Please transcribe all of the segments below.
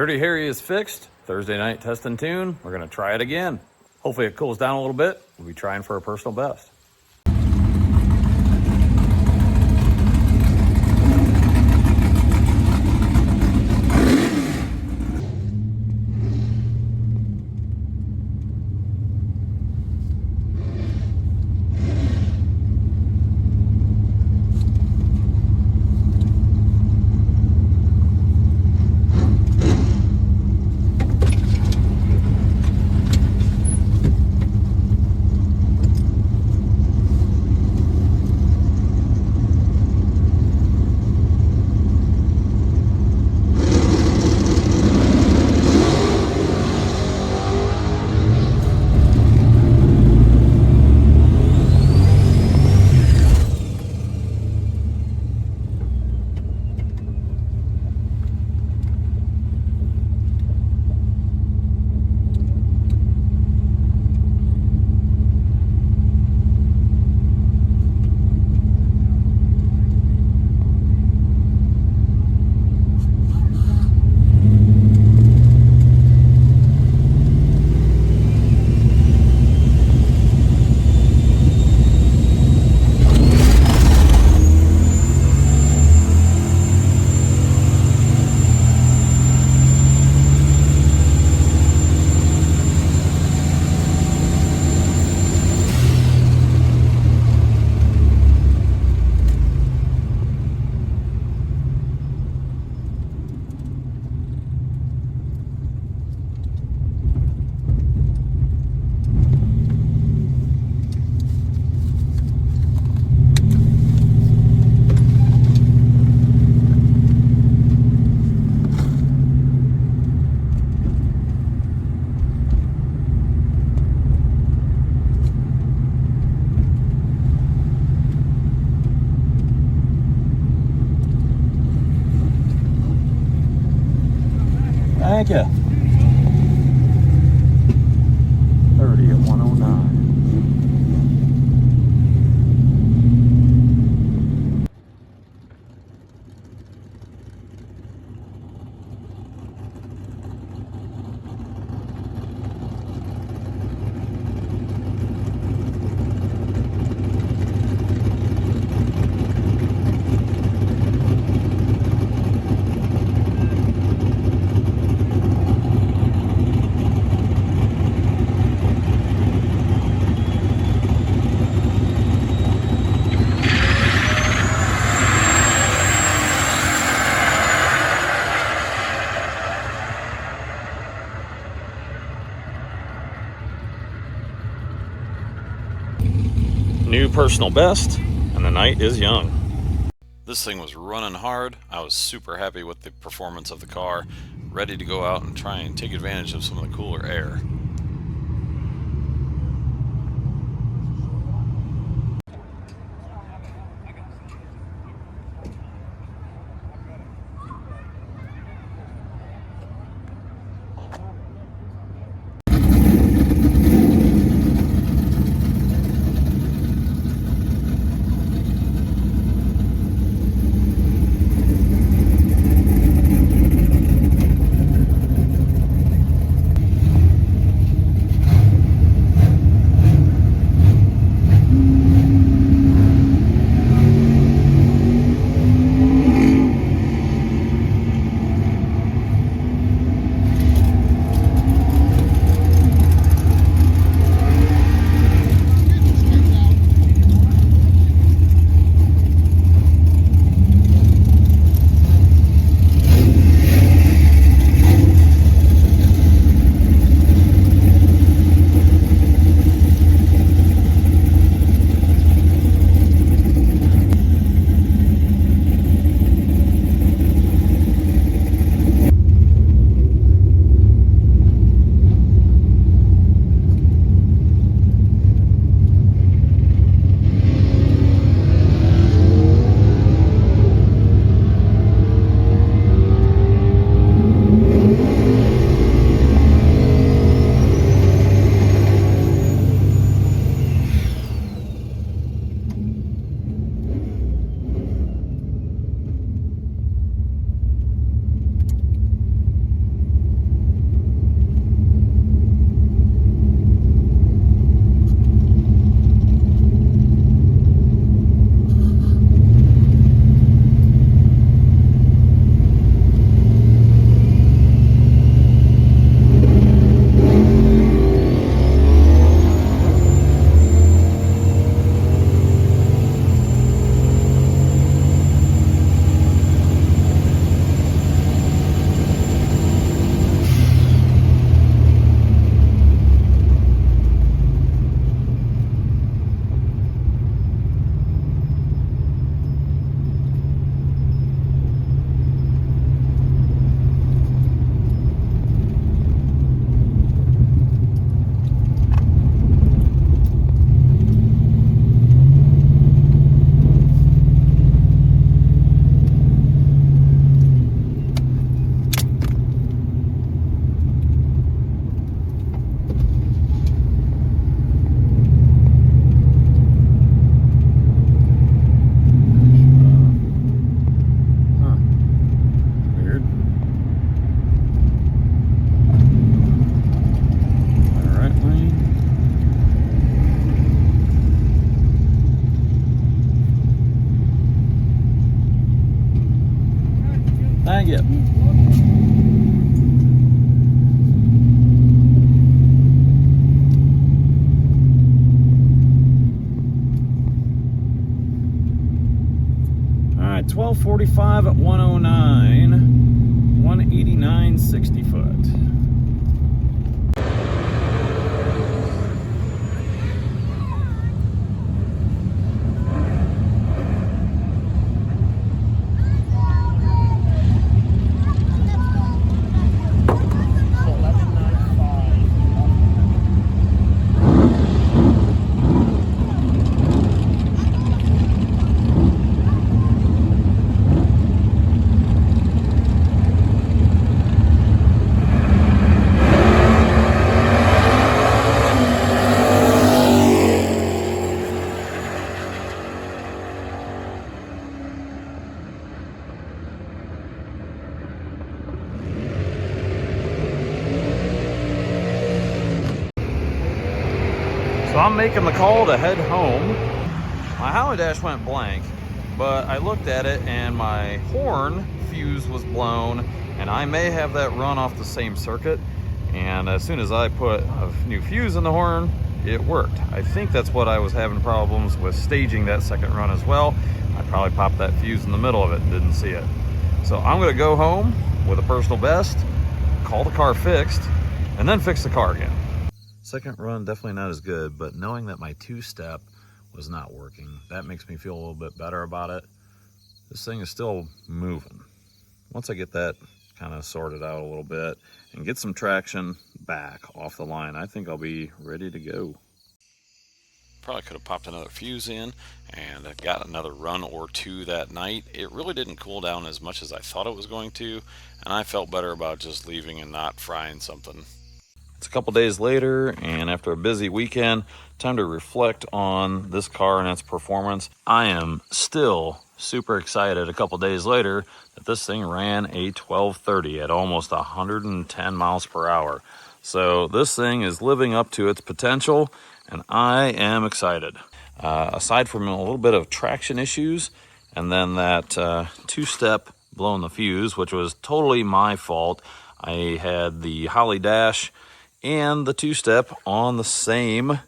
Dirty Harry is fixed. Thursday night test and tune. We're going to try it again. Hopefully it cools down a little bit. We'll be trying for a personal best. Thank you. 30 at 109. New personal best, and the night is young. This thing was running hard. I was super happy with the performance of the car, ready to go out and try and take advantage of some of the cooler air. I get? All right, 1245 at 109, 189, 60 foot. So I'm making the call to head home. My Holley dash went blank, but I looked at it and my horn fuse was blown, and I may have that run off the same circuit. And as soon as I put a new fuse in the horn, it worked. I think that's what I was having problems with staging that second run as well. I probably popped that fuse in the middle of it and didn't see it. So I'm gonna go home with a personal best, call the car fixed, and then fix the car again. Second run, definitely not as good, but knowing that my two-step was not working, that makes me feel a little bit better about it. This thing is still moving. Once I get that kind of sorted out a little bit and get some traction back off the line, I think I'll be ready to go. Probably could have popped another fuse in and got another run or two that night. It really didn't cool down as much as I thought it was going to, and I felt better about just leaving and not frying something. It's a couple days later, and after a busy weekend, time to reflect on this car and its performance. I am still super excited a couple days later that this thing ran a 1230 at almost 110 miles per hour. So this thing is living up to its potential, and I am excited. Aside from a little bit of traction issues, and then that two-step blowing the fuse, which was totally my fault. I had the Holley dash and the two-step on the same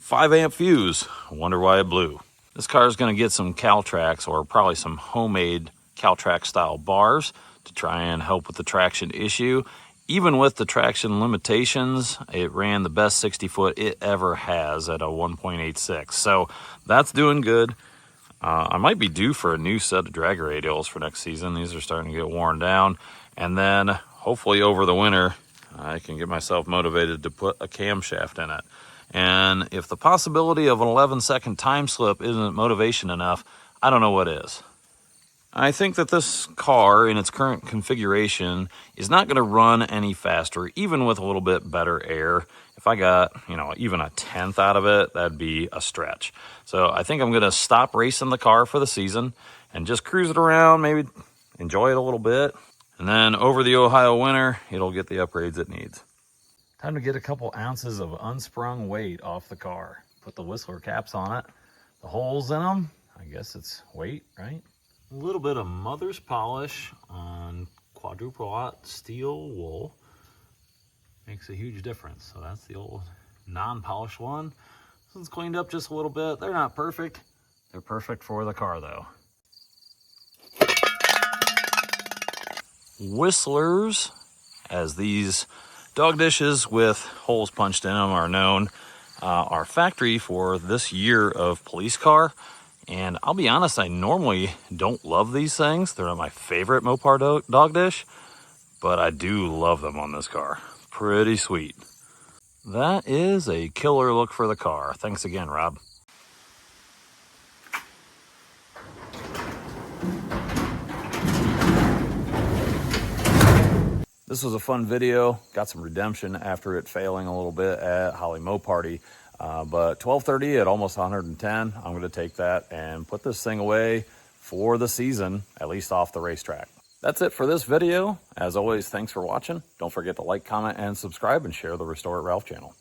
5-amp fuse. I wonder why it blew. This car is going to get some Caltrax, or probably some homemade Caltrax style bars, to try and help with the traction issue. Even with the traction limitations, it ran the best 60 foot it ever has at a 1.86. So that's doing good. I might be due for a new set of drag radials for next season. These are starting to get worn down. And then hopefully over the winter, I can get myself motivated to put a camshaft in it. And if the possibility of an 11-second time slip isn't motivation enough, I don't know what is. I think that this car in its current configuration is not going to run any faster, even with a little bit better air. If I got, even a tenth out of it, that'd be a stretch. So I think I'm going to stop racing the car for the season and just cruise it around, maybe enjoy it a little bit. And then over the Ohio winter, it'll get the upgrades it needs. Time to get a couple ounces of unsprung weight off the car. Put the Whistler caps on it. The holes in them, I guess it's weight, right? A little bit of mother's polish on quadruple aught steel wool makes a huge difference. So that's the old non-polished one. This one's cleaned up just a little bit. They're not perfect. They're perfect for the car though. Whistlers, as these dog dishes with holes punched in them are known, are factory for this year of police car. And I'll be honest, I normally don't love these things. They're not my favorite MoParty dog dish, but I do love them on this car. Pretty sweet. That is a killer look for the car. Thanks again, Rob. This was a fun video. Got some redemption after it failing a little bit at Holley MoParty. But 1230 at almost 110, I'm going to take that and put this thing away for the season, at least off the racetrack. That's it for this video. As always, thanks for watching. Don't forget to like, comment, and subscribe, and share the Restore It Ralph channel.